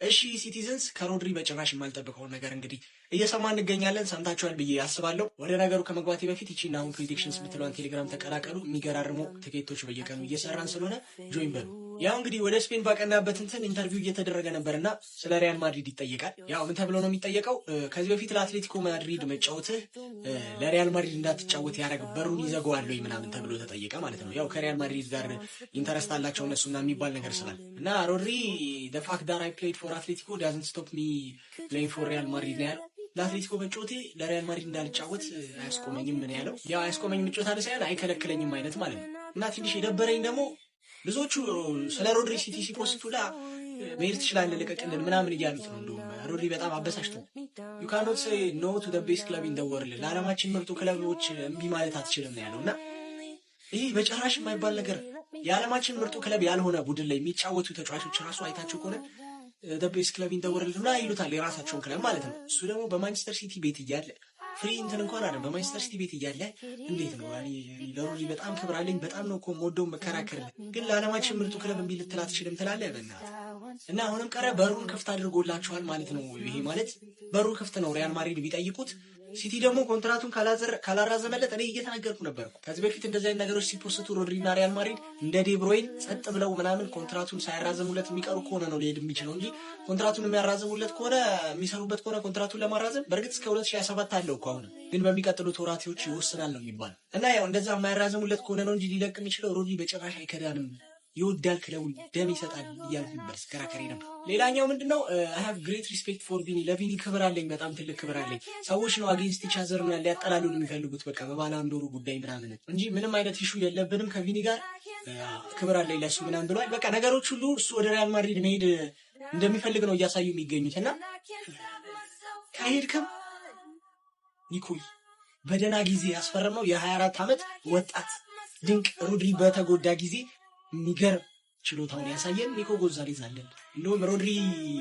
እሺ ሲቲዝንስ ከሮድሪ በጭራሽ የማልጠብቀውን ነገር እንግዲህ እየሰማን እንገኛለን። ሰምታችኋል ብዬ አስባለሁ። ወደ ነገሩ ከመግባቴ በፊት ይቺ አሁን ፕሬዲክሽንስ የምትለዋን ቴሌግራም ተቀላቀሉ። የሚገራርሙ ትኬቶች በየቀኑ እየሰራን ስለሆነ ጆይን በሉ። ያው እንግዲህ ወደ ስፔን ባቀናበት እንትን ኢንተርቪው እየተደረገ ነበርና ስለ ሪያል ማድሪድ ይጠየቃል። ያው ምን ተብሎ ነው የሚጠየቀው? ከዚህ በፊት ለአትሌቲኮ ማድሪድ መጫወትህ ለሪያል ማድሪድ እንዳትጫወት ያደረግ በሩን ይዘጋዋል ወይ ምናምን ተብሎ ተጠየቀ ማለት ነው። ያው ከሪያል ማድሪድ ጋር ኢንተረስት አላቸው እነሱና የሚባል ነገር ስላል እና ሮድሪ the fact that I played for Atletico doesn't stop me playing for Real Madrid ነው ያለው። ለአትሌቲኮ መጫወቴ ለሪያል ማድሪድ እንዳልጫወት አያስቆመኝም ምን ያለው። ያው አያስቆመኝም መጫወት አለ ሳይሆን አይከለክለኝም አይነት ማለት ነው። እና ትንሽ የደበረኝ ደግሞ ብዙዎቹ ስለ ሮድሪ ሲቲ ሲፖስቱ ላ መሄድ ትችላለህ ልቀቅልን ምናምን እያሉት ነው። እንደውም ሮድሪ በጣም አበሳጭቶ you cannot say no to the best club in the world ለዓለማችን ምርጡ ክለቦች እምቢ ማለት አትችልም ነው ያለው። እና ይሄ በጭራሽ የማይባል ነገር የዓለማችን ምርጡ ክለብ ያልሆነ ቡድን ላይ የሚጫወቱ ተጫዋቾች ራሱ አይታቸው ከሆነ the best club in the world ነው ይሉታል የራሳቸውን ክለብ ማለት ነው። እሱ ደግሞ በማንቸስተር ሲቲ ቤት እያለ ፍሪ እንትን እንኳን አይደለም በማንቸስተር ሲቲ ቤት እያለ እንዴት ነው ለሮድሪ በጣም ክብር አለኝ በጣም ነው እኮ የምወደው መከራከርልህ፣ ግን ለዓለማችን ምርጡ ክለብ እምቢ ልትል አትችልም ትላለህ በእናትህ። እና አሁንም ቀረ በሩን ክፍት አድርጎላቸዋል ማለት ነው። ይሄ ማለት በሩ ክፍት ነው ሪያል ማድሪድ ቢጠይቁት። ሲቲ ደግሞ ኮንትራቱን ካላራዘመለት እኔ እየተናገርኩ ነበር ከዚህ በፊት እንደዚህ አይነት ነገሮች ሲፖስቱ ሮድሪና ሪያል ማድሪድ እንደ ዴብሮይን ጸጥ ብለው ምናምን ኮንትራቱን ሳያራዘሙለት የሚቀሩ ከሆነ ነው ሊሄድ የሚችለው እንጂ ኮንትራቱን የሚያራዘሙለት ከሆነ የሚሰሩበት ከሆነ ኮንትራቱን ለማራዘም በእርግጥ እስከ 2027 አለው እኮ አሁን ግን በሚቀጥሉት ወራቶች ይወስናል ነው የሚባለው። እና ያው እንደዛ የማያራዘሙለት ከሆነ ነው እንጂ ሊለቅ የሚችለው ሮድሪ በጭራሽ አይከዳንም ይወዳል ክለቡን ደም ይሰጣል እያልኩ ነበር ስከራከሬ ነበር። ሌላኛው ምንድነው I have great respect for ቪኒ ለቪኒ ክብር አለኝ በጣም ትልቅ ክብር አለኝ። ሰዎች ነው አጌንስት ኢች አዘር ነው ሊያጠላሉን የሚፈልጉት በቃ በባላንዶሩ ጉዳይ ምናምን እንጂ ምንም አይነት ኢሹ የለብንም ከቪኒ ጋር ክብር አለኝ ለሱ ምናምን ብሏል። በቃ ነገሮች ሁሉ እሱ ወደ ሪያል ማድሪድ መሄድ እንደሚፈልግ ነው እያሳዩ የሚገኙት። እና ከሄድክም ኒኮይ በደና ጊዜ ያስፈረመው የ24 ዓመት ወጣት ድንቅ ሮድሪ በተጎዳ ጊዜ የሚገርም ችሎታውን ያሳየን ኒኮ ጎንዛሌዝ አለን። እንደውም ሮድሪ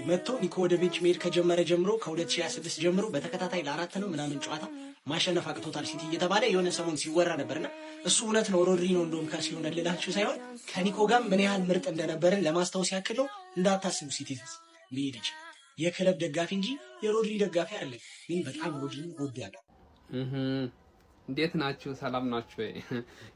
መጥቶ ኒኮ ወደ ቤንች መሄድ ከጀመረ ጀምሮ ከ2026 ጀምሮ በተከታታይ ለ4 ነው ምናምን ጨዋታ ማሸነፍ አቅቶታል ሲቲ እየተባለ የሆነ ሰሞን ሲወራ ነበርና እሱ እውነት ነው ሮድሪ ነው እንደውም ከርሲ ሆነ ልላችሁ ሳይሆን ከኒኮ ጋር ምን ያህል ምርጥ እንደነበርን ለማስታወስ ያክል ነው። እንዳታስቡ ሲቲስ ሊሄድች የክለብ ደጋፊ እንጂ የሮድሪ ደጋፊ አይደለም። ግን በጣም ሮድሪ ወዲያለሁ። እንዴት ናችሁ? ሰላም ናችሁ?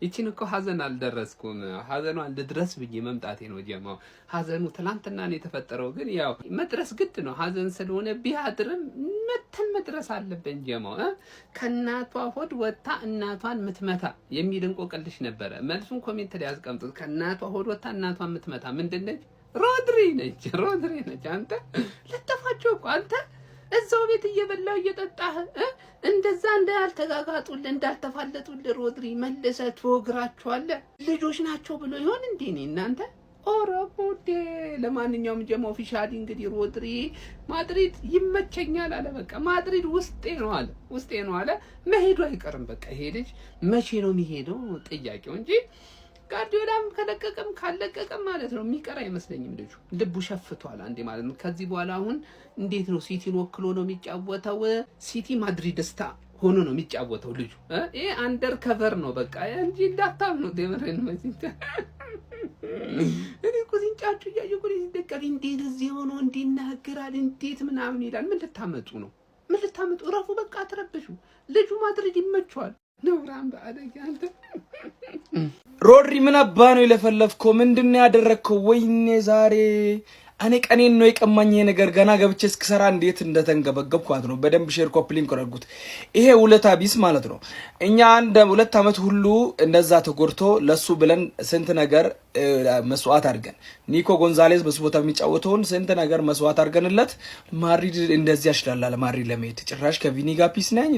ይቺን እኮ ሀዘን አልደረስኩም። ሀዘኗን ልድረስ ብዬ መምጣቴ ነው ጀማው። ሀዘኑ ትላንትና ነው የተፈጠረው፣ ግን ያው መድረስ ግድ ነው። ሀዘን ስለሆነ ቢያድርም መተን መድረስ አለብን ጀማው። ከእናቷ ሆድ ወጣ እናቷን ምትመታ የሚል እንቆቅልሽ ነበረ። መልሱን ኮሜንት ላይ ያስቀምጡት። ከእናቷ ሆድ ወጣ እናቷን ምትመታ ምንድነች? ሮድሪ ነች። ሮድሪ ነች። አንተ ልጠፋቸው እኮ አንተ እዛው ቤት እየበላው እየጠጣህ እንደዛ እንዳልተጋጋጡልህ እንዳልተፋለጡልህ ሮድሪ መልሰህ ትወግራቸዋለህ። ልጆች ናቸው ብሎ ይሆን እንዴ ነው እናንተ? ኦሮ ጉዴ። ለማንኛውም ጀማ ኦፊሻሊ እንግዲህ ሮድሪ ማድሪድ ይመቸኛል አለ። በቃ ማድሪድ ውስጤ ነው አለ፣ ውስጤ ነው አለ። መሄዱ አይቀርም። በቃ ይሄ ልጅ መቼ ነው የሚሄደው ጥያቄው እንጂ ጋርዲዮላም ከለቀቀም ካለቀቀም ማለት ነው የሚቀር አይመስለኝም። ልጁ ልቡ ሸፍቷል አንዴ ማለት ነው። ከዚህ በኋላ አሁን እንዴት ነው ሲቲን ወክሎ ነው የሚጫወተው? ሲቲ ማድሪድስታ ሆኖ ነው የሚጫወተው ልጁ። ይሄ አንደር ከቨር ነው በቃ እንጂ እንዳታም ነው ደምረን ማለት እኔ እኮ ሲንጫጩ እያየሁ ሲደቀል እንዴት እዚህ ሆኖ እንዲናገራል እንዴት ምናምን ይላል። ምን ልታመጡ ነው? ምን ልታመጡ? እረፉ በቃ አትረብሹ። ልጁ ማድሪድ ይመቸዋል። ነውራም ባለኝ አንተ ሮድሪ ምን አባ ነው የለፈለፍከው? ምንድነው ያደረከው? ወይኔ ዛሬ እኔ ቀኔን ነው የቀማኝ ነገር ገና ገብቼ እስክሰራ እንዴት እንደተንገበገብኳት ነው። በደንብ ሼር ኮፒ ሊንክ አድርጉት። ይሄ ውለታ ቢስ ማለት ነው። እኛ አንድ 2 ዓመት ሁሉ እንደዛ ተጎርቶ ለሱ ብለን ስንት ነገር መስዋዕት አድርገን ኒኮ ጎንዛሌዝ በስቦታ የሚጫወተውን ስንት ነገር መስዋዕት አድርገንለት ማድሪድ እንደዚህ ያሽላል። ማድሪድ ለመሄድ ጭራሽ ከቪኒ ጋር ፒስ ነኝ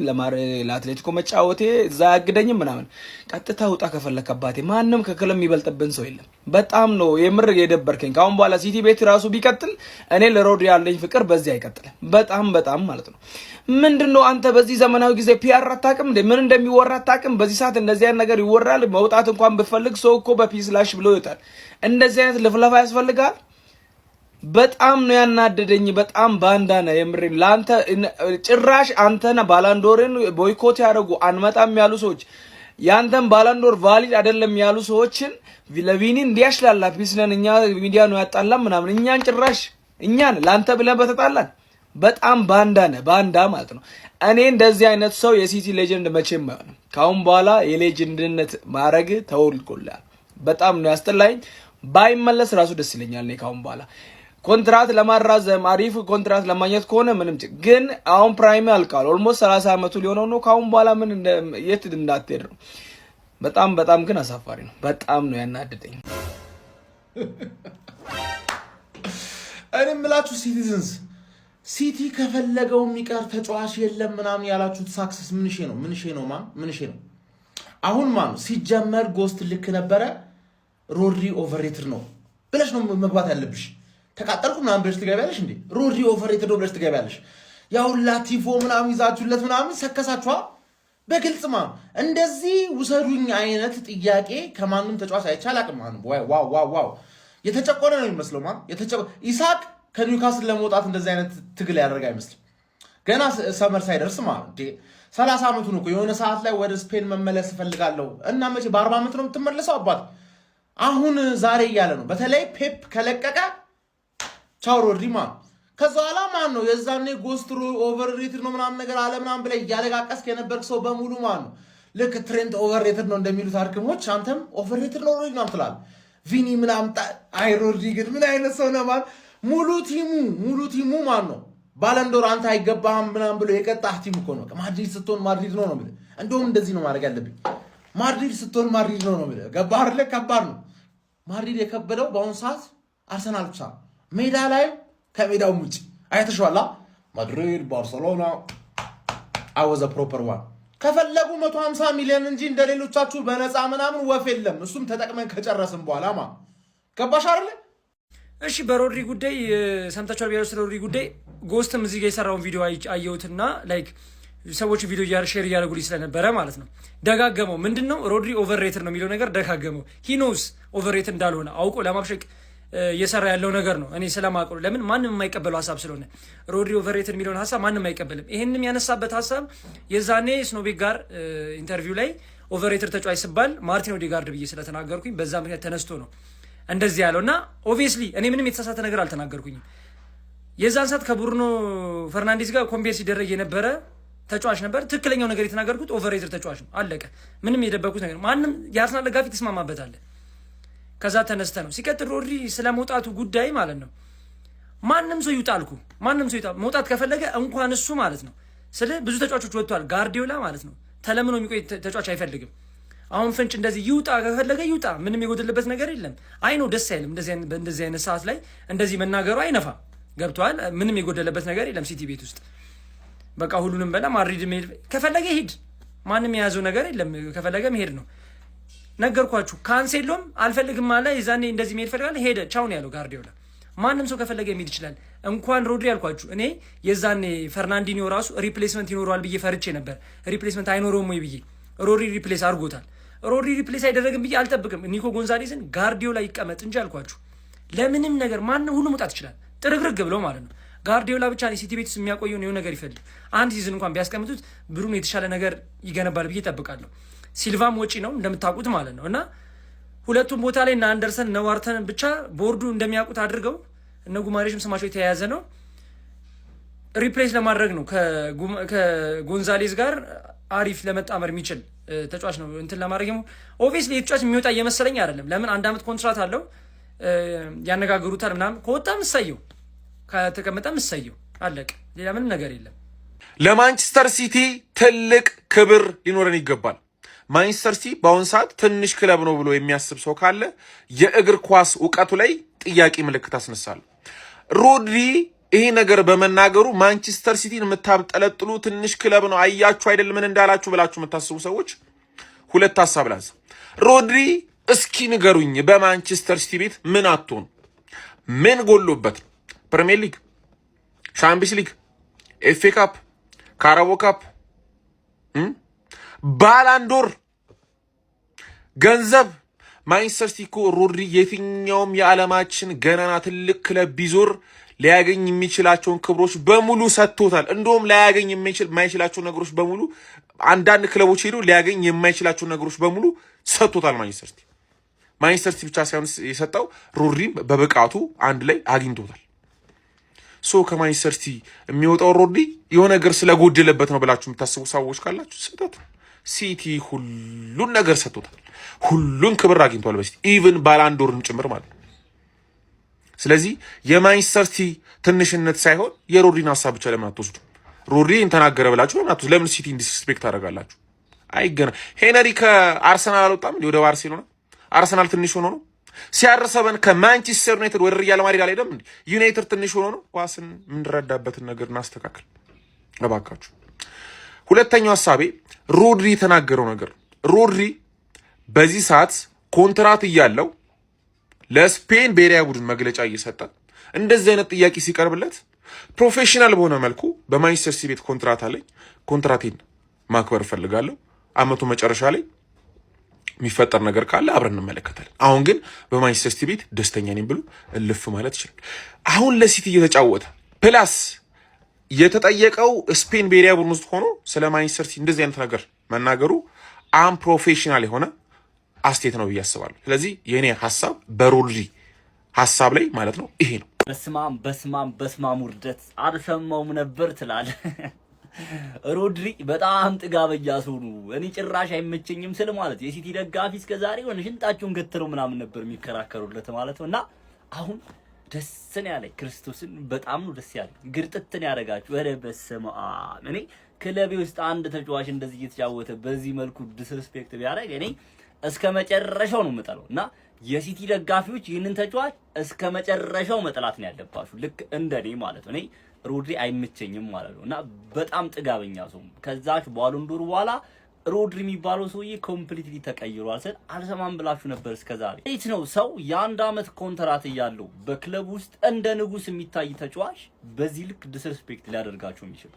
ለአትሌቲኮ መጫወቴ እዛ ያግደኝም ምናምን። ቀጥታ ውጣ ከፈለከባቴ ማንም ከክለብ የሚበልጥብን ሰው የለም። በጣም ነው የምር የደበርከኝ። ካሁን በኋላ ሲቲ ቤት ራሱ ቢቀጥል እኔ ለሮድሪ ያለኝ ፍቅር በዚህ አይቀጥልም። በጣም ማለት ነው። ምንድነው አንተ በዚህ ዘመናዊ ጊዜ ፒአር አታውቅም እንዴ? ምን እንደሚወራ አታውቅም? በዚህ ሰዓት እንደዚህ አይነት ነገር ይወራል። መውጣት እንኳን ብፈልግ ሰው እኮ በፒስላሽ ብሎ ይወጣል። እንደዚህ አይነት ልፍለፋ ያስፈልጋል? በጣም ነው ያናደደኝ። በጣም ባንዳና የምሬን ላንተ ጭራሽ አንተና ባላንዶርን ቦይኮት ያደርጉ አንመጣም ያሉ ሰዎች ያንተን ባላንዶር ቫሊድ አይደለም ያሉ ሰዎችን ለቪኒ እንዲያሽላላ ፒስነን እኛ ሚዲያ ነው ያጣላም ምናምን እኛን ጭራሽ እኛን ላንተ ብለን በተጣላን በጣም ባንዳ ማለት ነው። እኔ እንደዚህ አይነት ሰው የሲቲ ሌጀንድ መቼም አይሆንም። ካሁን በኋላ የሌጀንድነት ማረግ ተወልቆላል። በጣም ነው ያስጠላኝ። ባይመለስ ራሱ ደስ ይለኛል። እኔ ካሁን በኋላ ኮንትራት ለማራዘም አሪፍ ኮንትራት ለማግኘት ከሆነ ምንም ግን አሁን ፕራይም አልቃል ኦልሞስት 30 አመቱ ሊሆነው ነው። ካሁን በኋላ ምን የት እንዳትሄድ ነው። በጣም ግን አሳፋሪ ነው። በጣም ነው ያናደደኝ። እኔ የምላችሁ ሲቲዝንስ ሲቲ ከፈለገው የሚቀር ተጫዋች የለም ምናምን ያላችሁት ሳክሰስ ምንሽ ነው? አሁን ማን ሲጀመር ጎስት ልክ ነበረ። ሮድሪ ኦቨርሬትድ ነው ብለሽ ነው መግባት ያለብሽ። ተቃጠልኩ ምናምን ብለሽ ትገቢያለሽ እንዴ? ሮድሪ ኦቨርሬትድ ነው ብለሽ ትገቢያለሽ። ያው ላቲፎ ምናምን ይዛችሁለት ምናምን ሰከሳችኋ። በግልጽ ማን እንደዚህ ውሰዱኝ አይነት ጥያቄ ከማንም ተጫዋች አይቻል አቅም ማን ዋው የተጨቆነ ነው የሚመስለው። ማን ኢሳቅ ከኒውካስል ለመውጣት እንደዚህ አይነት ትግል ያደርግ አይመስልም። ገና ሰመር ሳይደርስ ማለት 30 አመቱ ነው። የሆነ ሰዓት ላይ ወደ ስፔን መመለስ እፈልጋለሁ እና መቼ በ40 አመት ነው የምትመለሰው አባት? አሁን ዛሬ እያለ ነው። በተለይ ፔፕ ከለቀቀ ቻው ሮድሪ ማን ከዛ በኋላ ማን ነው የዛኔ ጎስት ኦቨርሬትድ ነው ምናምን ነገር አለ ምናምን ብለህ እያለቃቀስክ የነበርክ ሰው በሙሉ ማን ነው ልክ ትሬንት ኦቨርሬትድ ነው እንደሚሉት አርክሞች አንተም ኦቨርሬትድ ነው ሮድሪ ምናምን ትላለህ። ቪኒ ምናምን አይ ሮድሪ ግን ምን አይነት ሰው ነው ማለት ሙሉ ቲሙ ማን ነው ባለንዶር አንተ አይገባህም ምናምን ብሎ የቀጣህ ቲም እኮ ነው። ማድሪድ ስትሆን ማድሪድ ነው ማለት እንደውም እንደዚህ ነው ማድረግ ያለብኝ። ማድሪድ ስትሆን ማድሪድ ነው ማለት ገባህ አይደል? ከባድ ነው። ማድሪድ የከበደው በአሁኑ ሰዓት አርሰናል ብቻ ሜዳ ላይ ከሜዳው ውጭ አይተሽዋላ። ማድሪድ ባርሴሎና አወዘ ፕሮፐር ዋን ከፈለጉ 150 ሚሊዮን እንጂ እንደሌሎቻችሁ በነፃ ምናምን ወፍ የለም። እሱም ተጠቅመን ከጨረስን በኋላ ገባሽ አይደል? እሺ በሮድሪ ጉዳይ ሰምታችኋል። ቢያዩ ስለ ሮድሪ ጉዳይ ጎስትም እዚህ ጋር የሰራውን ቪዲዮ አየሁትና ላይክ ሰዎች ቪዲዮ ሼር እያደረጉልኝ ስለነበረ ማለት ነው ደጋገመው። ምንድነው ሮድሪ ኦቨርሬትድ ነው የሚለው ነገር ደጋገመው። ሂኖስ ኦቨርሬትድ እንዳልሆነ አውቆ ለማብሸቅ እየሰራ ያለው ነገር ነው። እኔ ስለማውቀው ለምን ማንም የማይቀበለው ሀሳብ ስለሆነ ሮድሪ ኦቨርሬትድ የሚለውን ሀሳብ ማንም አይቀበልም። ይሄንም ያነሳበት ሀሳብ የዛኔ ስኖቤክ ጋር ኢንተርቪው ላይ ኦቨርሬትድ ተጫዋች ሲባል ማርቲን ኦዴጋርድ ብዬ ስለተናገርኩኝ በዛ ምክንያት ተነስቶ ነው እንደዚህ ያለውና ኦብቪየስሊ እኔ ምንም የተሳሳተ ነገር አልተናገርኩኝም። የዛን ሰዓት ከቡርኖ ፈርናንዴዝ ጋር ኮምፔር ሲደረግ የነበረ ተጫዋች ነበር። ትክክለኛው ነገር የተናገርኩት ኦቨርሬትድ ተጫዋች ነው። አለቀ። ምንም የደበኩት ነገር ማንም የአርሰናል ደጋፊ ተስማማበታል። ከዛ ተነስተ ነው ሲቀጥል ሮድሪ ስለመውጣቱ ጉዳይ ማለት ነው። ማንም ሰው ይውጣልኩ ማንም ሰው ይውጣ። መውጣት ከፈለገ እንኳን እሱ ማለት ነው። ስለ ብዙ ተጫዋቾች ወጥቷል። ጋርዲዮላ ማለት ነው ተለምኖ የሚቆይ ተጫዋች አይፈልግም። አሁን ፍንጭ እንደዚህ ይውጣ ከፈለገ ይውጣ። ምንም የጎደለበት ነገር የለም። አይ ነው ደስ አይልም። እንደዚህ አይነት ሰዓት ላይ እንደዚህ መናገሩ አይነፋ። ገብቷል። ምንም የጎደለበት ነገር የለም ሲቲ ቤት ውስጥ በቃ ሁሉንም በላ ማድሪድ መሄድ ከፈለገ ሄድ። ማንም የያዘው ነገር የለም። ከፈለገ መሄድ ነው። ነገርኳችሁ። ካንሴሎም አልፈልግም አለ። የዛኔ እንደዚህ መሄድ ፈልጋለ ሄደ። ቻው ነው ያለው ጋርዲዮላ። ማንም ሰው ከፈለገ መሄድ ይችላል። እንኳን ሮድሪ አልኳችሁ። እኔ የዛኔ ፈርናንዲኒዮ ራሱ ሪፕሌስመንት ይኖረዋል ብዬ ፈርቼ ነበር። ሪፕሌስመንት አይኖረውም ወይ ብዬ ሮድሪ ሪፕሌስ አድርጎታል። ሮድሪ ሪፕሌስ አይደረግም ብዬ አልጠብቅም። ኒኮ ጎንዛሌዝን ጋርዲዮላ ይቀመጥ እንጂ አልኳችሁ። ለምንም ነገር ማንም ሁሉ መውጣት ይችላል። ጥርግርግ ብለው ማለት ነው። ጋርዲዮላ ብቻ ነው ሲቲ ቤት ውስጥ የሚያቆየውን የሆነ ነገር ይፈልግ። አንድ ሲዝን እንኳን ቢያስቀምጡት ብሩኖ የተሻለ ነገር ይገነባል ብዬ እጠብቃለሁ። ሲልቫም ወጪ ነው እንደምታውቁት ማለት ነው። እና ሁለቱም ቦታ ላይ እነ አንደርሰን እነ ዋርተን ብቻ ቦርዱ እንደሚያውቁት አድርገው እነ ጉማሬሽም ስማቸው የተያያዘ ነው ሪፕሌስ ለማድረግ ነው ከጎንዛሌዝ ጋር አሪፍ ለመጣመር የሚችል ተጫዋች ነው እንትን ለማድረግ ነው። ኦብቪየስሊ የተጫዋች የሚወጣ እየመሰለኝ አይደለም። ለምን 1 አመት ኮንትራት አለው። ያነጋግሩታል ምናምን። ከወጣም እሰየው፣ ከተቀመጠም እሰየው። አለቀ። ሌላ ምንም ነገር የለም። ለማንቸስተር ሲቲ ትልቅ ክብር ሊኖረን ይገባል። ማንቸስተር ሲቲ በአሁን ሰዓት ትንሽ ክለብ ነው ብሎ የሚያስብ ሰው ካለ የእግር ኳስ እውቀቱ ላይ ጥያቄ ምልክት አስነሳል። ሮድሪ ይሄ ነገር በመናገሩ ማንቸስተር ሲቲን የምታብጠለጥሉ ትንሽ ክለብ ነው አያችሁ አይደል ምን እንዳላችሁ ብላችሁ የምታስቡ ሰዎች ሁለት ሐሳብ ላንሳ። ሮድሪ እስኪ ንገሩኝ፣ በማንቸስተር ሲቲ ቤት ምን አትሆን ምን ጎሎበት? ፕሪሚየር ሊግ፣ ሻምፒየንስ ሊግ፣ ኤፍኤ ካፕ፣ ካራቦ ካፕ፣ ባላንዶር፣ ገንዘብ። ማንቸስተር ሲቲ እኮ ሮድሪ የትኛውም የዓለማችን ገናና ትልቅ ክለብ ቢዞር ሊያገኝ የሚችላቸውን ክብሮች በሙሉ ሰጥቶታል። እንደውም ላያገኝ የማይችላቸው ነገሮች በሙሉ አንዳንድ ክለቦች ሄዶ ሊያገኝ የማይችላቸው ነገሮች በሙሉ ሰጥቶታል ማንቸስተር ሲቲ። ማንቸስተር ሲቲ ብቻ ሳይሆን የሰጠው ሮድሪም በብቃቱ አንድ ላይ አግኝቶታል። ከማንቸስተር ሲቲ የሚወጣው ሮድሪ የሆነ ነገር ስለጎደለበት ነው ብላችሁ የምታስቡ ሰዎች ካላችሁ ስህተት። ሲቲ ሁሉን ነገር ሰጥቶታል። ሁሉን ክብር አግኝቷል በሲቲ ኢቭን ባላንዶርን ጭምር ማለት ነው። ስለዚህ የማንቸስተር ሲቲ ትንሽነት ሳይሆን የሮድሪን ሀሳብ ብቻ ለምን አትወስዱ? ሮድሪን ተናገረ ብላችሁ ለምን ሲቲ ዲስሪስፔክት ታደርጋላችሁ? አይገና ሄነሪ ከአርሰናል አልወጣም እንዴ? ወደ ባርሴሎና አርሰናል ትንሽ ሆኖ ነው። ሲያርሰበን ከማንቸስተር ዩናይትድ ወደ ሪያል ማድሪድ አልሄደም እንዴ? ዩናይትድ ትንሽ ሆኖ ነው። ኳስን የምንረዳበትን ነገር እናስተካክል እባካችሁ። ሁለተኛው ሀሳቤ ሮድሪ የተናገረው ነገር፣ ሮድሪ በዚህ ሰዓት ኮንትራት እያለው ለስፔን ብሔራዊ ቡድን መግለጫ እየሰጠ እንደዚህ አይነት ጥያቄ ሲቀርብለት ፕሮፌሽናል በሆነ መልኩ በማንቸስተር ሲቲ ቤት ኮንትራት አለኝ፣ ኮንትራቴን ማክበር እፈልጋለሁ፣ አመቱ መጨረሻ ላይ የሚፈጠር ነገር ካለ አብረን እንመለከታለን፣ አሁን ግን በማንቸስተር ሲቲ ቤት ደስተኛ ነኝ ብሎ እልፍ ማለት ይችላል። አሁን ለሲቲ እየተጫወተ ፕላስ የተጠየቀው ስፔን ብሔራዊ ቡድን ውስጥ ሆኖ ስለ ማንቸስተር ሲቲ እንደዚህ አይነት ነገር መናገሩ ፕሮፌሽናል የሆነ አስቴት ነው ብዬ አስባለሁ። ስለዚህ የኔ ሐሳብ በሮድሪ ሐሳብ ላይ ማለት ነው ይሄ ነው። በስማም ውርደት አልሰማውም ነበር ትላል። ሮድሪ በጣም ጥጋበኛ ሰው ነው። እኔ ጭራሽ አይመቸኝም ስል ማለት የሲቲ ደጋፊ እስከዛሬ ሆነ ሽንጣቸውን ገትረው ምናምን ነበር የሚከራከሩለት ማለት ነውና አሁን ደስ ነው ያለኝ። ክርስቶስን በጣም ነው ደስ ያለኝ። ግርጥትን ያደርጋችሁ። ኧረ በስመ አብ። እኔ ክለቤ ውስጥ አንድ ተጫዋች እንደዚህ እየተጫወተ በዚህ መልኩ ዲስሪስፔክት ቢያደርግ እኔ እስከ መጨረሻው ነው የምጠላው እና የሲቲ ደጋፊዎች ይህንን ተጫዋች እስከ መጨረሻው መጥላት ነው ያለባችሁ፣ ልክ እንደኔ ማለት ነው። እኔ ሮድሪ አይመቸኝም ማለት ነው እና በጣም ጥጋበኛ ሰው። ከዛች ባሎንዶር በኋላ ሮድሪ የሚባለው ሰውዬ ኮምፕሊትሊ ተቀይሯል ስል አልሰማም ብላችሁ ነበር እስከዛሬ። እንዴት ነው ሰው የአንድ አመት ኮንትራት እያለው በክለብ ውስጥ እንደ ንጉስ የሚታይ ተጫዋች በዚህ ልክ ዲስሪስፔክት ሊያደርጋቸው የሚችል?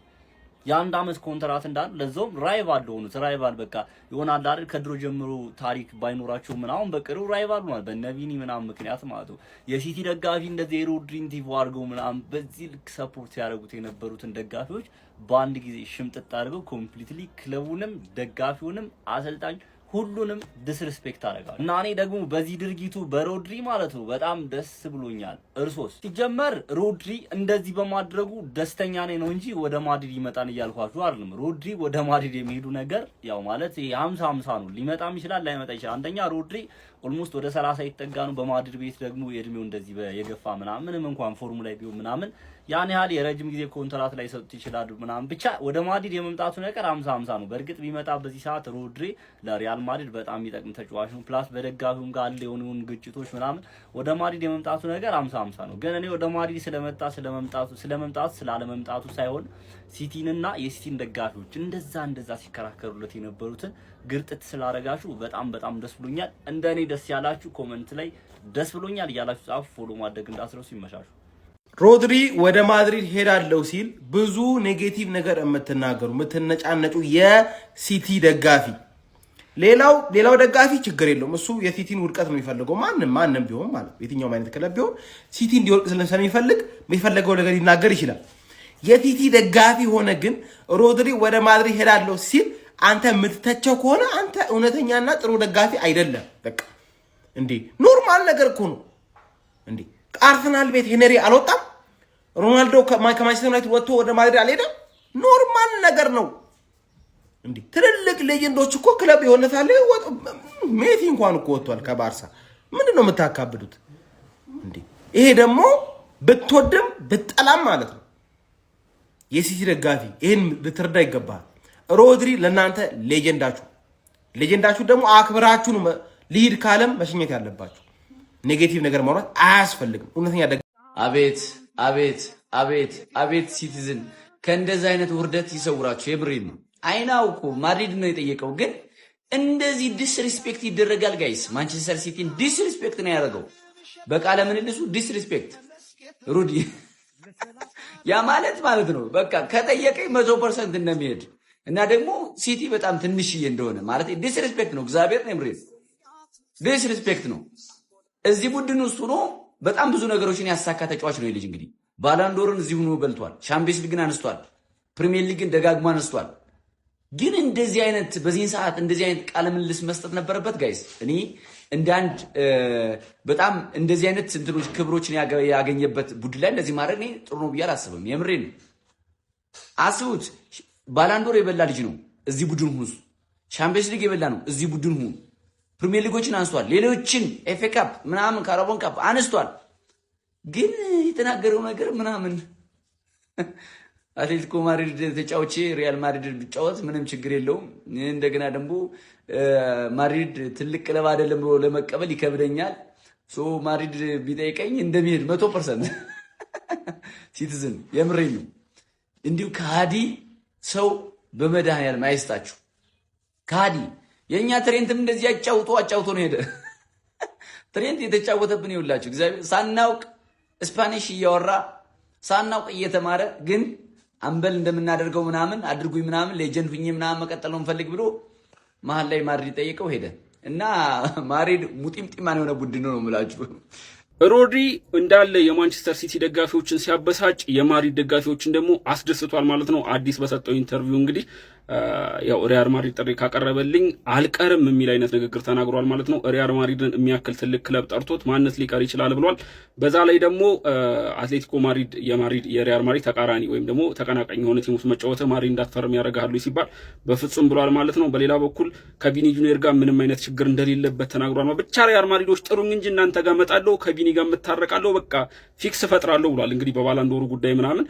የአንድ አመት ኮንትራት እንዳለ ለዛውም ራይቫል ለሆኑት ራይቫል በቃ ይሆናል አይደል? ከድሮ ጀምሮ ታሪክ ባይኖራቸው ምናምን በቅርቡ ራይቫል ሆኗል በነቪኒ ምናምን ምክንያት ማለት ነው። የሲቲ ደጋፊ እንደዚህ ሮድሪን ቲፎ አድርገው ምናምን በዚህ ልክ ሰፖርት ያደርጉት የነበሩትን ደጋፊዎች በአንድ ጊዜ ሽምጥጥ አድርገው ኮምፕሊትሊ ክለቡንም ደጋፊውንም አሰልጣኝ ሁሉንም ዲስሪስፔክት አደረጋል እና እኔ ደግሞ በዚህ ድርጊቱ በሮድሪ ማለት ነው በጣም ደስ ብሎኛል። እርሶስ? ሲጀመር ሮድሪ እንደዚህ በማድረጉ ደስተኛ ነኝ ነው እንጂ ወደ ማድሪድ ይመጣን እያልኳችሁ አይደለም። ሮድሪ ወደ ማድሪድ የሚሄዱ ነገር ያው ማለት 50-50 ነው። ሊመጣም ይችላል ላይመጣ ይችላል። አንደኛ ሮድሪ ኦልሞስት ወደ 30 ይጠጋ ነው። በማድሪድ ቤት ደግሞ የእድሜው እንደዚህ የገፋ ምናምን እንኳን ፎርሙ ላይ ቢሆን ምናምን ያን ያህል የረጅም ጊዜ ኮንትራት ላይ ሰጥቶ ይችላል ምናምን ብቻ ወደ ማድሪድ የመምጣቱ ነገር 50-50 ነው። በእርግጥ ቢመጣ በዚህ ሰዓት ሮድሪ ለሪያል ማድሪድ በጣም የሚጠቅም ተጫዋች ነው። ፕላስ በደጋፊውም ጋር አለ የሆኑን ግጭቶች ምናምን ወደ ማድሪድ የመምጣቱ ነገር 50-50 ነው። ግን እኔ ወደ ማድሪድ ስለመምጣቱ ስላለመምጣቱ ሳይሆን ሲቲንና የሲቲን ደጋፊዎች እንደዛ ሲከራከሩለት የነበሩትን ግርጥት ስላረጋችሁ በጣም ደስ ብሎኛል። እንደኔ ደስ ያላችሁ ኮሜንት ላይ ደስ ብሎኛል እያላችሁ ጻፉ። ፎሎ ማድረግ እንዳትረሱ። ይመሻሹ። ሮድሪ ወደ ማድሪድ ሄዳለው ሲል ብዙ ኔጌቲቭ ነገር የምትነጫነጩ የሲቲ ደጋፊ፣ ሌላው ደጋፊ ችግር የለውም። እሱ የሲቲን ውድቀት ነው የሚፈልገው። ማንም ቢሆን ማለት የትኛውም አይነት ክለብ ቢሆን ሲቲ እንዲወድቅ ስለሚፈልግ የሚፈልገው ነገር ሊናገር ይችላል። የሲቲ ደጋፊ ሆነ ግን ሮድሪ ወደ ማድሪድ ሄዳለው ሲል አንተ የምትተቸው ከሆነ አንተ እውነተኛና ጥሩ ደጋፊ አይደለም። በቃ እንዴ ኖርማል ነገር እኮ ነው እንዴ። አርሰናል ቤት ሄነሪ አልወጣም። ሮናልዶ ከማንቸስተር ዩናይትድ ወጥቶ ወደ ማድሪድ አልሄደም። ኖርማል ነገር ነው እንዴ። ትልልቅ ሌጀንዶች እኮ ክለብ የሆነታለ ሜሲ እንኳን እኮ ወጥቷል ከባርሳ። ምንድነው የምታካብዱት እንዴ? ይሄ ደግሞ ብትወድም ብትጠላም ማለት ነው የሲቲ ደጋፊ ይሄን ልትረዳ ይገባል። ሮድሪ ለእናንተ ሌጀንዳችሁ ደግሞ አክብራችሁ ነው ሊድ ካለም መሸኘት ያለባችሁ። ኔጌቲቭ ነገር ማውራት አያስፈልግም። እውነተኛ አቤት ሲቲዝን ከእንደዚህ አይነት ውርደት ይሰውራችሁ። የብሬን ነው። አይናውቁ ማድሪድ ነው የጠየቀው፣ ግን እንደዚህ ዲስሪስፔክት ይደረጋል ጋይስ። ማንቸስተር ሲቲን ዲስሪስፔክት ነው ያደረገው። በቃለ ምልልሱ ዲስሪስፔክት ሩዲ ያ ማለት ነው በቃ ከጠየቀኝ 100% እንደሚሄድ እና ደግሞ ሲቲ በጣም ትንሽዬ እንደሆነ ማለት ዲስሪስፔክት ነው። እግዚአብሔር ነው የምሬን ዲስሪስፔክት ነው። እዚህ ቡድን ውስጥ ሆኖ በጣም ብዙ ነገሮችን ያሳካ ተጫዋች ነው። ልጅ እንግዲህ ባላንዶርን እዚህ ሆኖ በልቷል። ቻምፒየንስ ሊግን አንስቷል። ፕሪሚየር ሊግን ደጋግሞ አንስቷል። ግን እንደዚህ አይነት በዚህን ሰዓት እንደዚህ አይነት ቃለ ምልልስ መስጠት ነበረበት ጋይስ። እኔ እንደ አንድ በጣም እንደዚህ አይነት እንትኖች ክብሮችን ያገኘበት ቡድን ላይ እንደዚህ ማድረግ እኔ ጥሩ ነው ብዬ አላስብም። የምሬን ነው። አስቡት፣ ባላንዶር የበላ ልጅ ነው እዚህ ቡድን ሁኑ። ሻምፒየንስ ሊግ የበላ ነው እዚህ ቡድን ሁኑ። ፕሪሚየር ሊጎችን አንስቷል። ሌሎችን ኤፍኤ ካፕ ምናምን ካራቦን ካፕ አንስቷል። ግን የተናገረው ነገር ምናምን አትሌቲኮ ማድሪድ ተጫውቼ ሪያል ማድሪድ ብጫወት ምንም ችግር የለውም። እንደገና ደግሞ ማድሪድ ትልቅ ክለብ አይደለም ብሎ ለመቀበል ይከብደኛል። ማድሪድ ቢጠይቀኝ እንደሚሄድ 100% ሲቲዝን የምሬን ነው። እንዲሁ ከሃዲ ሰው በመድኃኒዓለም አይስጣችሁ። ከሃዲ የኛ ትሬንትም እንደዚህ አጫውቶ ነው ሄደ። ትሬንት የተጫወተብን ይውላችሁ እግዚአብሔር ሳናውቅ ስፓኒሽ እያወራ ሳናውቅ እየተማረ ግን አንበል እንደምናደርገው ምናምን አድርጉኝ ምናምን ሌጀንድ ሁኜ ምናምን መቀጠል ነው የምፈልግ ብሎ መሀል ላይ ማድሪድ ጠይቀው ሄደ እና ማድሪድ ሙጢምጢማን የሆነ ቡድን ነው የምላችሁ። ሮድሪ እንዳለ የማንቸስተር ሲቲ ደጋፊዎችን ሲያበሳጭ የማድሪድ ደጋፊዎችን ደግሞ አስደስቷል ማለት ነው። አዲስ በሰጠው ኢንተርቪው እንግዲህ ያው ሪያል ማድሪድ ጥሪ ካቀረበልኝ አልቀርም የሚል አይነት ንግግር ተናግሯል ማለት ነው። ሪያል ማድሪድን የሚያክል ትልቅ ክለብ ጠርቶት ማንነት ሊቀር ይችላል ብሏል። በዛ ላይ ደግሞ አትሌቲኮ ማድሪድ የሪያል ማድሪድ ተቃራኒ ወይም ደግሞ ተቀናቃኝ የሆነ ቲም ውስጥ መጫወት ማድሪድ እንዳትፈርም ያደርጋሉ ሲባል በፍጹም ብሏል ማለት ነው። በሌላ በኩል ከቪኒ ጁኒየር ጋር ምንም አይነት ችግር እንደሌለበት ተናግሯል። ብቻ ሪያል ማድሪዶች ጥሩኝ እንጂ እናንተ ጋር መጣለሁ ከቪኒ ጋር የምታረቃለሁ በቃ ፊክስ ፈጥራለሁ ብሏል። እንግዲህ በባላንዶሩ ጉዳይ ምናምን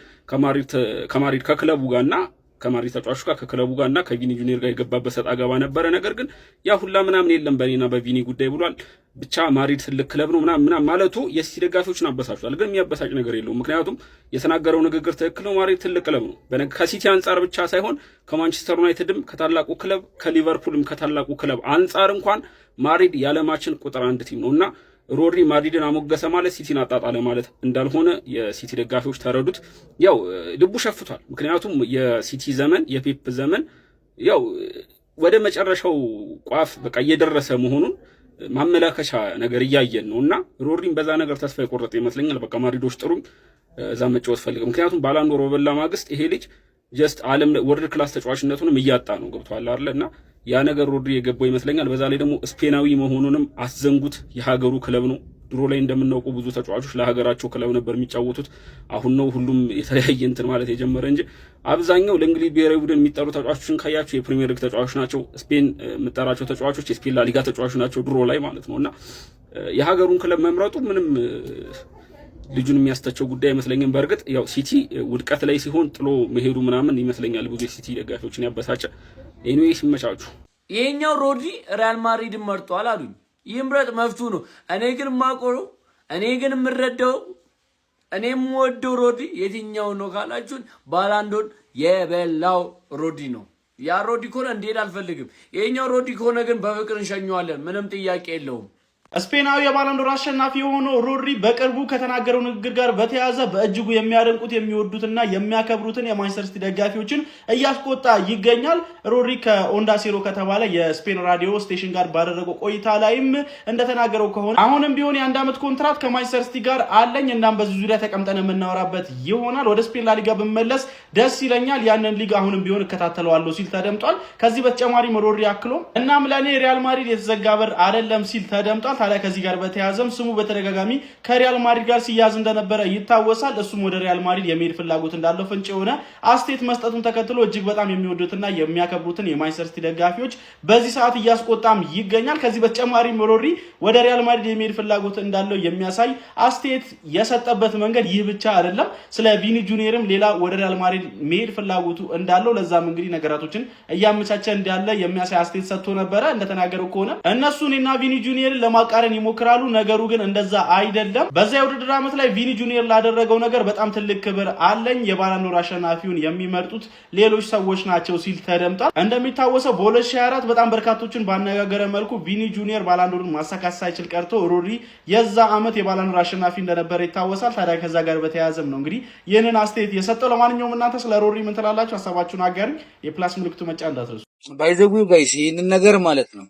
ከማድሪድ ከክለቡ ጋርና ከማድሪድ ተጫዋቾች ጋር ከክለቡ ጋርና ከቪኒ ጁኒየር ጋር የገባበት ሰጣ ገባ ነበረ። ነገር ግን ያ ሁላ ምናምን የለም በኔና በቪኒ ጉዳይ ብሏል። ብቻ ማድሪድ ትልቅ ክለብ ነው ምናምን ማለቱ የሲቲ ደጋፊዎችን አበሳጭቷል። ግን የሚያበሳጭ ነገር የለውም። ምክንያቱም የተናገረው ንግግር ትክክል ነው። ማድሪድ ትልቅ ክለብ ነው። ከሲቲ አንጻር ብቻ ሳይሆን ከማንቸስተር ዩናይትድም ከታላቁ ክለብ ከሊቨርፑልም ከታላቁ ክለብ አንጻር እንኳን ማድሪድ የዓለማችን ቁጥር 1 ቲም ነውና ሮድሪ ማድሪድን አሞገሰ ማለት ሲቲን አጣጣለ ማለት እንዳልሆነ የሲቲ ደጋፊዎች ተረዱት። ያው ልቡ ሸፍቷል። ምክንያቱም የሲቲ ዘመን የፔፕ ዘመን ያው ወደ መጨረሻው ቋፍ በቃ እየደረሰ መሆኑን ማመላከቻ ነገር እያየን ነውና ሮድሪን በዛ ነገር ተስፋ የቆረጠ ይመስለኛል። በቃ ማድሪዶች ጥሩኝ እዛ መጫወት ፈልግ። ምክንያቱም ባላንዶር በበላ ማግስት ይሄ ልጅ ጀስት ዓለም ወርልድ ክላስ ተጫዋችነቱንም እያጣ ነው ገብቷል አይደልና ያ ነገር ሮድሪ የገባው ይመስለኛል። በዛ ላይ ደግሞ ስፔናዊ መሆኑንም አስዘንጉት። የሀገሩ ክለብ ነው። ድሮ ላይ እንደምናውቀው ብዙ ተጫዋቾች ለሀገራቸው ክለብ ነበር የሚጫወቱት። አሁን ነው ሁሉም የተለያየ እንትን ማለት የጀመረ እንጂ አብዛኛው ለእንግሊዝ ብሔራዊ ቡድን የሚጠሩ ተጫዋቾችን ካያችሁ የፕሪሚየር ሊግ ተጫዋቾች ናቸው። ስፔን የምጠራቸው ተጫዋቾች የስፔን ላሊጋ ተጫዋቾች ናቸው ድሮ ላይ ማለት ነውና የሀገሩን ክለብ መምረጡ ምንም ልጁን የሚያስተቸው ጉዳይ አይመስለኝም። በእርግጥ ያው ሲቲ ውድቀት ላይ ሲሆን ጥሎ መሄዱ ምናምን ይመስለኛል ብዙ ሲቲ ደጋፊዎችን ያበሳጨ። ኤኒዌይ ሲመቻቹ ይሄኛው ሮድሪ ሪያል ማድሪድን መርጧል አሉኝ። ይምረጥ መፍቱ ነው። እኔ ግን ማቆሩ እኔ ግን የምረዳው እኔ የምወደው ሮድሪ የትኛው ነው ካላችሁን ባላንዶን የበላው ሮድሪ ነው። ያ ሮድሪ ከሆነ እንዴት አልፈልግም። ይሄኛው ሮድሪ ከሆነ ግን በፍቅር እንሸኘዋለን። ምንም ጥያቄ የለውም። ስፔናዊ የባላንዶር አሸናፊ የሆነው ሮድሪ በቅርቡ ከተናገረው ንግግር ጋር በተያያዘ በእጅጉ የሚያደንቁት የሚወዱትና የሚያከብሩትን የማንቸስተር ሲቲ ደጋፊዎችን እያስቆጣ ይገኛል። ሮድሪ ከኦንዳ ሴሮ ከተባለ የስፔን ራዲዮ ስቴሽን ጋር ባደረገው ቆይታ ላይም እንደተናገረው ከሆነ አሁንም ቢሆን የ1 ዓመት ኮንትራት ከማንቸስተር ሲቲ ጋር አለኝ፣ እናም በዚህ ዙሪያ ተቀምጠን የምናወራበት ይሆናል። ወደ ስፔን ላሊጋ ብመለስ ደስ ይለኛል፣ ያንን ሊግ አሁንም ቢሆን እከታተለዋለሁ ሲል ተደምጧል። ከዚህ በተጨማሪ ሮድሪ አክሎ እናም ለኔ ሪያል ማድሪድ የተዘጋ በር አይደለም ሲል ተደምጧል። ታዲያ ከዚህ ጋር በተያያዘም ስሙ በተደጋጋሚ ከሪያል ማድሪድ ጋር ሲያዝ እንደነበረ ይታወሳል። እሱም ወደ ሪያል ማድሪድ የመሄድ ፍላጎት እንዳለው ፍንጭ የሆነ አስቴት መስጠቱን ተከትሎ እጅግ በጣም የሚወዱትና የሚያከብሩትን የማንቸስተር ሲቲ ደጋፊዎች በዚህ ሰዓት እያስቆጣም ይገኛል። ከዚህ በተጨማሪ ሮድሪ ወደ ሪያል ማድሪድ የመሄድ ፍላጎት እንዳለው የሚያሳይ አስቴት የሰጠበት መንገድ ይህ ብቻ አይደለም። ስለ ቪኒ ጁኒየርም ሌላ ወደ ሪያል ማድሪድ መሄድ ፍላጎቱ እንዳለው ለዛም እንግዲህ ነገራቶችን እያመቻቸ እንዳለ የሚያሳይ አስቴት ሰጥቶ ነበረ። እንደተናገረው ከሆነ እነሱ እኔና ቪኒ ጁኒየርን ለማቃረን ይሞክራሉ፣ ነገሩ ግን እንደዛ አይደለም። በዛ የውድድር ዓመት ላይ ቪኒ ጁኒየር ላደረገው ነገር በጣም ትልቅ ክብር አለኝ፣ የባላንዶር አሸናፊውን የሚመርጡት ሌሎች ሰዎች ናቸው ሲል ተደምጧል። እንደሚታወሰው በ2024 በጣም በርካቶችን ባነጋገረ መልኩ ቪኒ ጁኒየር ባላንዶርን ማሳካት ሳይችል ቀርቶ ሮድሪ የዛ ዓመት የባላንዶር አሸናፊ እንደነበረ ይታወሳል። ታዲያ ከዛ ጋር በተያያዘም ነው እንግዲህ ይህንን አስተያየት የሰጠው። ለማንኛውም እናንተ ስለ ሮድሪ ምን ትላላችሁ? ሀሳባችሁን አጋሪ። የፕላስ ምልክቱ መጫ እንዳትረሱ። ባይዘጉ ጋይስ ይህንን ነገር ማለት ነው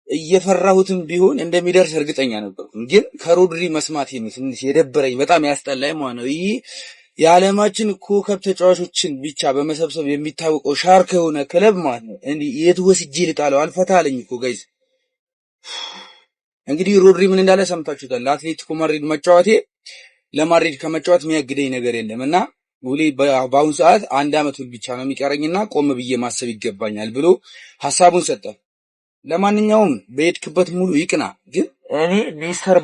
እየፈራሁትም ቢሆን እንደሚደርስ እርግጠኛ ነበርኩ። ግን ከሮድሪ መስማት ትንሽ የደበረኝ በጣም ያስጠላኝ ማለት ነው። ይህ የዓለማችን ኮከብ ተጫዋቾችን ብቻ በመሰብሰብ የሚታወቀው ሻርክ የሆነ ክለብ ማለት ነው። እንዴ የት ወስጄ ልጣለው? አልፈታ አለኝ እኮ ጋይስ። እንግዲህ ሮድሪ ምን እንዳለ ሰምታችሁታል። ለአትሌቲኮ ማድሪድ መጫወቴ ለማድሪድ ከመጫወት የሚያግደኝ ነገር የለም እና ውሌ በአሁኑ ሰዓት 1 ዓመት ብቻ ነው የሚቀረኝና ቆም ብዬ ማሰብ ይገባኛል ብሎ ሐሳቡን ሰጠ። ለማንኛውም በሄድክበት ሙሉ ይቅና። ግን እኔ ሚስተር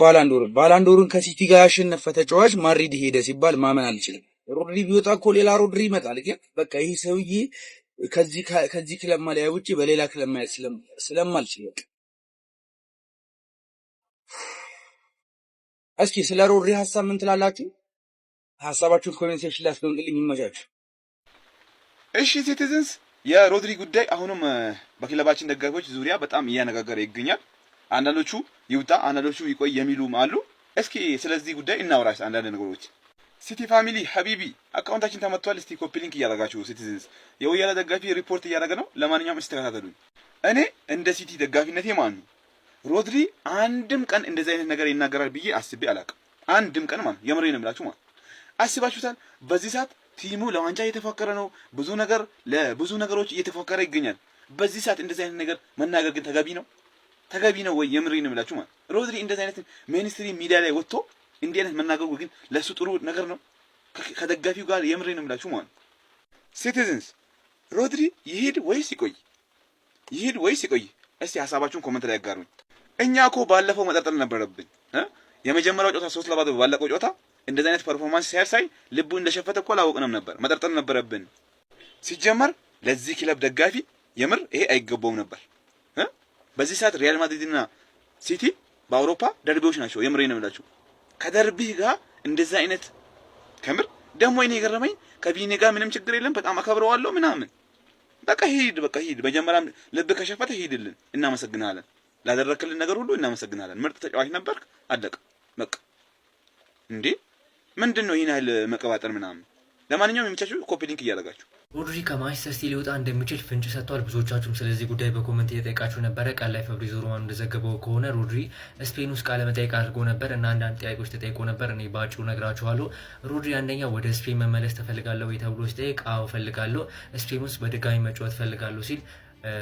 ባላንዶርን ከሲቲ ጋር ያሸነፈ ተጫዋች ማድሪድ ሄደ ሲባል ማመን አልችልም። ሮድሪ ቢወጣ እኮ ሌላ ሮድሪ ይመጣል። ግን በቃ ይህ ሰውዬ ከዚህ ክለብ ማሊያ ውጪ በሌላ ክለብ ማየት ስለማልችል በቃ እስኪ ስለ ሮድሪ ሐሳብ ምን ትላላችሁ? ሐሳባችሁን ኮሜንት ሴክሽን ላይ አስቀምጡልኝ። ይመቻችሁ። እሺ ሲቲዝንስ፣ የሮድሪ ጉዳይ አሁንም በክለባችን ደጋፊዎች ዙሪያ በጣም እያነጋገረ ይገኛል። አንዳንዶቹ ይውጣ፣ አንዳንዶቹ ይቆይ የሚሉም አሉ። እስኪ ስለዚህ ጉዳይ እናውራሽ አንዳንድ ነገሮች። ሲቲ ፋሚሊ ሀቢቢ አካውንታችን ተመቷል። እስቲ ኮፒ ሊንክ እያደረጋችሁ ሲቲዝንስ፣ የወያላ ደጋፊ ሪፖርት እያደረገ ነው። ለማንኛውም እስቲ ተከታተሉኝ። እኔ እንደ ሲቲ ደጋፊነቴ ማን ነው ሮድሪ አንድም ቀን እንደዚህ አይነት ነገር ይናገራል ብዬ አስቤ አላውቅም። አንድም ቀን ማለት የምሬን ነው የምላችሁ ማለት አስባችሁታል? በዚህ ሰዓት ቲሙ ለዋንጫ እየተፎከረ ነው። ለብዙ ነገሮች እየተፎከረ ይገኛል። በዚህ ሰዓት እንደዚህ አይነት ነገር መናገር ግን ተገቢ ነው ወይ? የምሬን ነው የምላችሁ ማለት ሮድሪ እንደዚህ አይነት ሜንስትሪም ሚዲያ ላይ ወጥቶ እንዲህ አይነት መናገሩ ግን ለሱ ጥሩ ነገር ነው ከደጋፊው ጋር? የምሬን ነው የምላችሁ ማለት ሲቲዝንስ፣ ሮድሪ ይሄድ ወይስ ይቆይ? እስቲ ሐሳባችሁን ኮሜንት ላይ ያጋሩኝ። እኛ እኮ ባለፈው መጠርጠር ነበረብን። የመጀመሪያው ጨዋታ 3-0 ባለቀው ጨዋታ እንደዚህ አይነት ፐርፎርማንስ ሲያሳይ ልቡ እንደሸፈተ እኮ አላወቅንም ነበር። መጠርጠር ነበረብን። ሲጀመር ለዚህ ክለብ ደጋፊ የምር ይሄ አይገባውም ነበር። በዚህ ሰዓት ሪያል ማድሪድና ሲቲ በአውሮፓ ደርቢዎች ናቸው። የምሬ ነው የምላችሁ። ከደርቢህ ጋር እንደዚህ አይነት ከምር ደግሞ እኔ የገረመኝ ከቪኒ ጋር ምንም ችግር የለም፣ በጣም አከብረዋለሁ ምናምን። በቃ ሂድ። መጀመሪያም ልብ ከሸፈተ ሂድልን። እናመሰግናለን። ላደረክልን ነገር ሁሉ እናመሰግናለን። ምርጥ ተጫዋች ነበርክ። አለቀ በቃ። እንዴ ምንድነው ይሄን ያህል መቀባጠር ምናምን? ለማንኛውም የሚቻችሁ ኮፒ ሊንክ እያደረጋችሁ ሮድሪ ከማንቸስተር ሲቲ ሊወጣ እንደሚችል ፍንጭ ሰጥቷል። ብዙዎቻችሁም ስለዚህ ጉዳይ በኮሜንት እየጠየቃችሁ ነበረ። ቀን ላይ ፋብሪዚዮ ሮማኖ እንደዘገበው ከሆነ ሮድሪ ስፔን ውስጥ ቃለ መጠይቅ አድርጎ ነበር እና አንዳንድ ጥያቄዎች ተጠይቆ ነበር። እኔ ባጭሩ ነግራችኋለሁ። ሮድሪ አንደኛ ወደ ስፔን መመለስ ትፈልጋለሁ ወይ ተብሎ ሲጠይቅ አዎ እፈልጋለሁ፣ ስፔን ውስጥ በድጋሚ መጫወት እፈልጋለሁ ሲል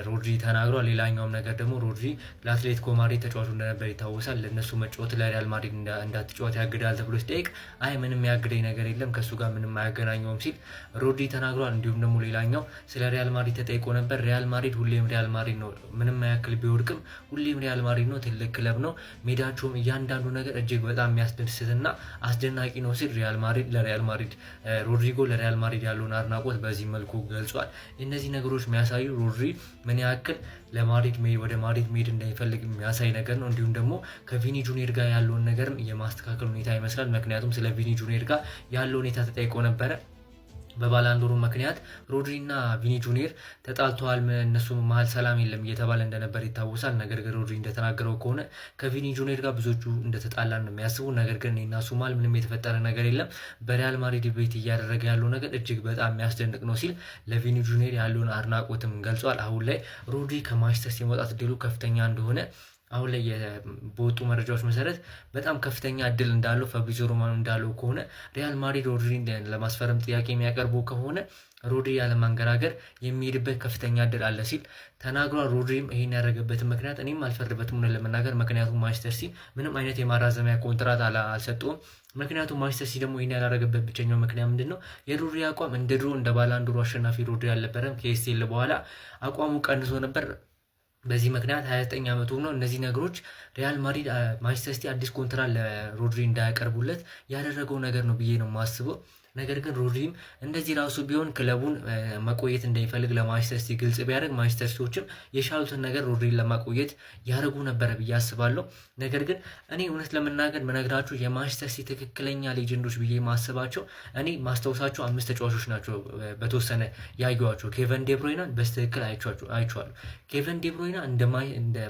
ሮድሪ ተናግሯል። ሌላኛውም ነገር ደግሞ ሮድሪ ለአትሌቲኮ ማድሪድ ተጫዋቹ እንደነበር ይታወሳል። ለነሱ መጫወት ለሪያል ማድሪድ እንዳትጫወት ያግዳል ተብሎ ሲጠይቅ አይ ምንም ያግደኝ ነገር የለም ከሱ ጋር ምንም አያገናኘውም ሲል ሮድሪ ተናግሯል። እንዲሁም ደግሞ ሌላኛው ስለ ሪያል ማድሪድ ተጠይቆ ነበር። ሪያል ማድሪድ ሁሌም ሪያል ማድሪድ ነው፣ ምንም ያክል ቢወድቅም ሁሌም ሪያል ማድሪድ ነው፣ ትልቅ ክለብ ነው፣ ሜዳቸውም እያንዳንዱ ነገር እጅግ በጣም የሚያስደስትና አስደናቂ ነው ሲል ለሪያል ማድሪድ ሮድሪጎ ለሪያል ማድሪድ ያለውን አድናቆት በዚህ መልኩ ገልጿል። እነዚህ ነገሮች የሚያሳዩ ሮድሪ ምን ያክል ወደ ማድሪድ መሄድ እንደሚፈልግ የሚያሳይ ነገር ነው። እንዲሁም ደግሞ ከቪኒ ጁኒየር ጋር ያለውን ነገር የማስተካከል ሁኔታ ይመስላል። ምክንያቱም ስለ ቪኒ ጁኒየር ጋር ያለው ሁኔታ ተጠይቆ ነበረ። በባላንዶሩ ምክንያት ሮድሪና ቪኒ ጁኒየር ተጣልተዋል፣ እነሱ መሀል ሰላም የለም እየተባለ እንደነበር ይታወሳል። ነገር ግን ሮድሪ እንደተናገረው ከሆነ ከቪኒ ጁኒየር ጋር ብዙዎቹ እንደተጣላን ነው የሚያስቡ። ነገር ግን እኔና እሱ መሀል ምንም የተፈጠረ ነገር የለም፣ በሪያል ማድሪድ ቤት እያደረገ ያለው ነገር እጅግ በጣም የሚያስደንቅ ነው ሲል ለቪኒ ጁኒየር ያለውን አድናቆትም ገልጿል። አሁን ላይ ሮድሪ ከማንቸስተር ሲቲ መውጣት እድሉ ከፍተኛ እንደሆነ አሁን ላይ በወጡ መረጃዎች መሰረት በጣም ከፍተኛ እድል እንዳለው ፋብሪዚዮ ሮማኖ እንዳለው ከሆነ ሪያል ማድሪድ ሮድሪን ለማስፈረም ጥያቄ የሚያቀርቡ ከሆነ ሮድሪ ያለማንገራገር የሚሄድበት ከፍተኛ እድል አለ ሲል ተናግሯል። ሮድሪም ይሄን ያደረገበትን ምክንያት እኔም አልፈርድበትም ነው ለመናገር። ምክንያቱም ማንቸስተር ሲቲ ምንም አይነት የማራዘሚያ ኮንትራት አልሰጠውም። ምክንያቱም ማንቸስተር ሲቲ ደግሞ ይሄን ያላደረገበት ብቸኛው ምክንያት ምንድነው? የሮድሪ አቋም እንደ ድሮ እንደ ባላንዶሩ አሸናፊ ሮድሪ አልነበረም። ከኤስቴል በኋላ አቋሙ ቀንሶ ነበር። በዚህ ምክንያት 29 ዓመቱ ነው። እነዚህ ነገሮች ሪያል ማድሪድ ማንቸስተር ሲቲ አዲስ ኮንትራት ለሮድሪ እንዳያቀርቡለት ያደረገው ነገር ነው ብዬ ነው የማስበው። ነገር ግን ሮድሪም እንደዚህ ራሱ ቢሆን ክለቡን መቆየት እንደሚፈልግ ለማንቸስተር ሲቲ ግልጽ ቢያደርግ ማንቸስተር ሲቲዎችም የሻሉትን ነገር ሮድሪን ለማቆየት ያደርጉ ነበረ ብዬ አስባለሁ። ነገር ግን እኔ እውነት ለመናገር መነግራችሁ የማንቸስተር ሲቲ ትክክለኛ ሌጀንዶች ብዬ ማስባቸው እኔ ማስታወሳቸው 5 ተጫዋቾች ናቸው። በተወሰነ ያዩዋቸው ኬቨን ዴብሮይናን በስትክክል አይቼዋለሁ። ኬቨን ዴብሮይና እንደ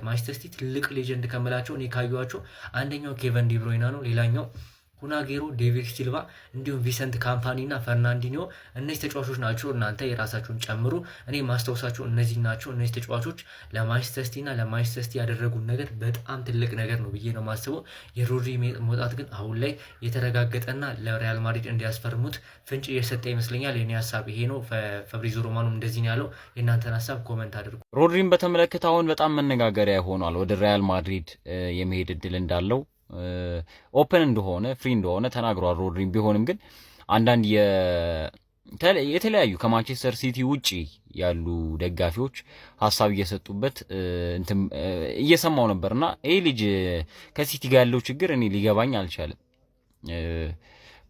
ማንቸስተር ሲቲ ትልቅ ሌጀንድ ከምላቸው እኔ ካዩዋቸው አንደኛው ኬቨን ዴብሮይና ነው። ሌላኛው ኩናጌሮ፣ ዴቪድ ሲልቫ እንዲሁም ቪሰንት ካምፓኒ እና ፈርናንዲኒዮ እነዚህ ተጫዋቾች ናቸው። እናንተ የራሳችሁን ጨምሩ። እኔ ማስታወሳችሁ እነዚህ ናቸው። እነዚህ ተጫዋቾች ለማንቸስተር ሲቲ እና ለማንቸስተር ሲቲ ያደረጉት ነገር በጣም ትልቅ ነገር ነው ብዬ ነው ማስበው። የሮድሪ መውጣት ግን አሁን ላይ የተረጋገጠና ለሪያል ማድሪድ እንዲያስፈርሙት ፍንጭ እየሰጠ ይመስለኛል። የኔ ሀሳብ ይሄ ነው። ፋብሪዚዮ ሮማኖ እንደዚህ ነው ያለው። የእናንተን ሀሳብ ኮመንት አድርጉ። ሮድሪን በተመለከተ አሁን በጣም መነጋገሪያ ሆኗል። ወደ ሪያል ማድሪድ የመሄድ እድል እንዳለው ኦፕን እንደሆነ ፍሪ እንደሆነ ተናግሯል ሮድሪን። ቢሆንም ግን አንዳንድ የተለያዩ ከማንቸስተር ሲቲ ውጪ ያሉ ደጋፊዎች ሀሳብ እየሰጡበት እየሰማው ነበርና ይህ ልጅ ከሲቲ ጋር ያለው ችግር እኔ ሊገባኝ አልቻለም።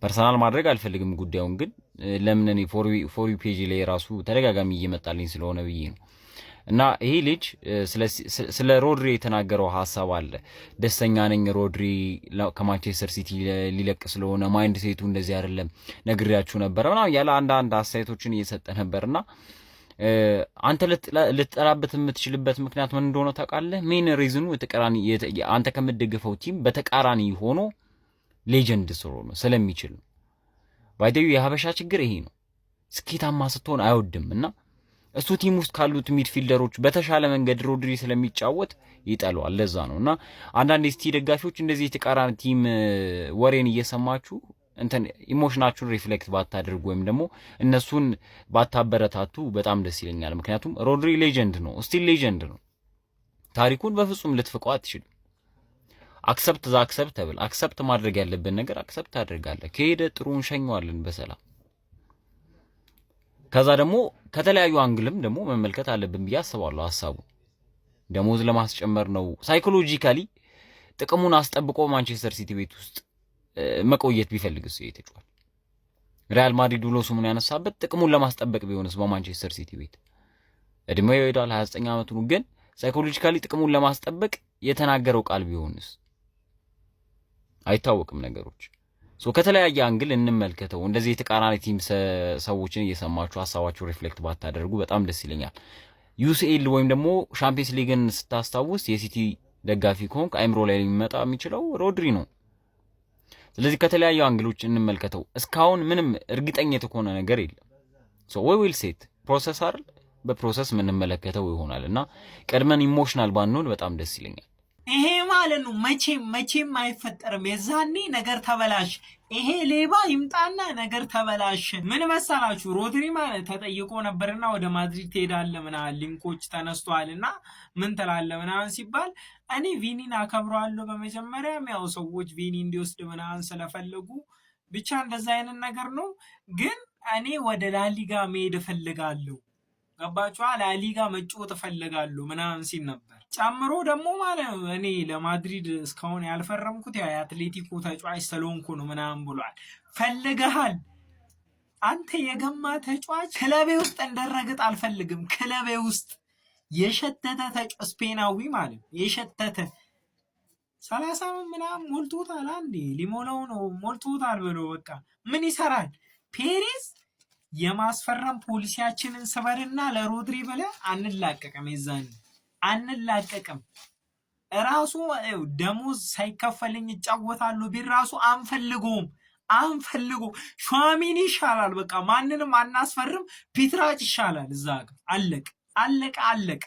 ፐርሰናል ማድረግ አልፈልግም ጉዳዩን፣ ግን ለምን እኔ ፎር ዩ ፔጅ ላይ ራሱ ተደጋጋሚ እየመጣልኝ ስለሆነ ብዬ ነው። እና ይሄ ልጅ ስለ ሮድሪ የተናገረው ሀሳብ አለ። ደስተኛ ነኝ ሮድሪ ከማንቸስተር ሲቲ ሊለቅ ስለሆነ፣ ማይንድ ሴቱ እንደዚህ አይደለም ነግሬያችሁ ነበር እና ያለ አንዳንድ አስተያየቶችን እየሰጠ ነበርና አንተ ልትጠራበት የምትችልበት ምክንያት ምን እንደሆነ ታውቃለህ? ሜን ሪዝኑ አንተ ከምትደግፈው ቲም በተቃራኒ ሆኖ ሌጀንድ ስለሚችል ነው። ባይደዩ የሀበሻ ችግር ይሄ ነው። ስኬታማ ስትሆን አይወድም እና እሱ ቲም ውስጥ ካሉት ሚድፊልደሮች በተሻለ መንገድ ሮድሪ ስለሚጫወት ይጠላዋል። ለዛ ነው እና አንዳንድ ሲቲ ደጋፊዎች እንደዚህ የተቃራኒ ቲም ወሬን እየሰማችሁ ኢሞሽናችሁን ሪፍሌክት ባታደርጉ ወይም ደግሞ እነሱን ባታበረታቱ በጣም ደስ ይለኛል። ምክንያቱም ሮድሪ ሌጀንድ ነው፣ ስቲል ሌጀንድ ነው። ታሪኩን በፍጹም ልትፍቀው አትችልም። አክሰፕት ማድረግ ያለብን ነገር አክሰፕት ታደርጋለህ። ከሄደ ጥሩ እንሸኘዋለን በሰላም። ከዛ ደግሞ ከተለያዩ አንግልም ደግሞ መመልከት አለብን ብዬ አስባለሁ። ሐሳቡ ደሞዝ ለማስጨመር ነው። ሳይኮሎጂካሊ ጥቅሙን አስጠብቆ ማንቸስተር ሲቲ ቤት ውስጥ መቆየት ቢፈልግስ ይተጫዋል። ሪያል ማድሪድ ብሎ ስሙን ያነሳበት ጥቅሙን ለማስጠበቅ ቢሆንስ በማንቸስተር ሲቲ ቤት እድሜው ይሄዳል 29 ዓመቱ ነው። ግን ሳይኮሎጂካሊ ጥቅሙን ለማስጠበቅ የተናገረው ቃል ቢሆንስ አይታወቅም ነገሮች። ከተለያየ አንግል እንመልከተው። እንደዚህ የተቃራኒ ቲም ሰዎችን እየሰማችሁ ሐሳባችሁ ሪፍሌክት ባታደርጉ በጣም ደስ ይለኛል። ዩሲኤል ወይም ደግሞ ሻምፒየንስ ሊግን ስታስታውስ የሲቲ ደጋፊ ከሆንክ አይምሮ ላይ የሚመጣ የሚችለው ሮድሪ ነው። ስለዚህ ከተለያዩ አንግሎች እንመልከተው። እስካሁን ምንም እርግጠኛ የተኮነ ነገር የለም። ወይ ዊል ሴት ፕሮሰስ አይደል፣ በፕሮሰስ የምንመለከተው ይሆናልና ቀድመን ኢሞሽናል ባንሆን በጣም ደስ ይለኛል። ይሄ ማለት ነው መቼም አይፈጠርም። የዛኔ ነገር ተበላሽ። ይሄ ሌባ ይምጣና ነገር ተበላሽ። ምን መሰላችሁ ሮድሪ ማለት ተጠይቆ ነበርና ወደ ማድሪድ ትሄዳለህ ምናምን ሊንኮች ተነስተዋልና ምን ትላለህ ምናምን ሲባል እኔ ቪኒን አከብረዋለሁ። በመጀመሪያም ያው ሰዎች ቪኒ እንዲወስድ ምናምን ስለፈለጉ ብቻ እንደዛ አይነት ነገር ነው። ግን እኔ ወደ ላሊጋ መሄድ እፈልጋለሁ፣ ገባችኋ? ላሊጋ መጫወት እፈልጋለሁ ምናምን ሲል ነበር። ጨምሮ ደግሞ ማለት ነው እኔ ለማድሪድ እስካሁን ያልፈረምኩት ያው የአትሌቲኮ ተጫዋች ስለሆንኩ ነው ምናምን ብሏል። ፈልገሃል አንተ የገማ ተጫዋች ክለቤ ውስጥ እንደረግጥ አልፈልግም። ክለቤ ውስጥ የሸተተ ስፔናዊ ማለት የሸተተ 30 ምናምን ሞልቶታል። አንዴ ሊሞላው ነው ሞልቶታል ብሎ በቃ ምን ይሰራል? ፔሬዝ የማስፈረም ፖሊሲያችንን ስበርና ለሮድሪ ብለህ አንላቀቅም። የዛን አንላቀቅም። ራሱ ደሞዝ ሳይከፈልኝ ይጫወታሉ ቢል ራሱ አንፈልጎም። ሿሚኒ ይሻላል። በቃ ማንንም አናስፈርም። ፒትራጭ ይሻላል። እዛ ጋር አለቀ።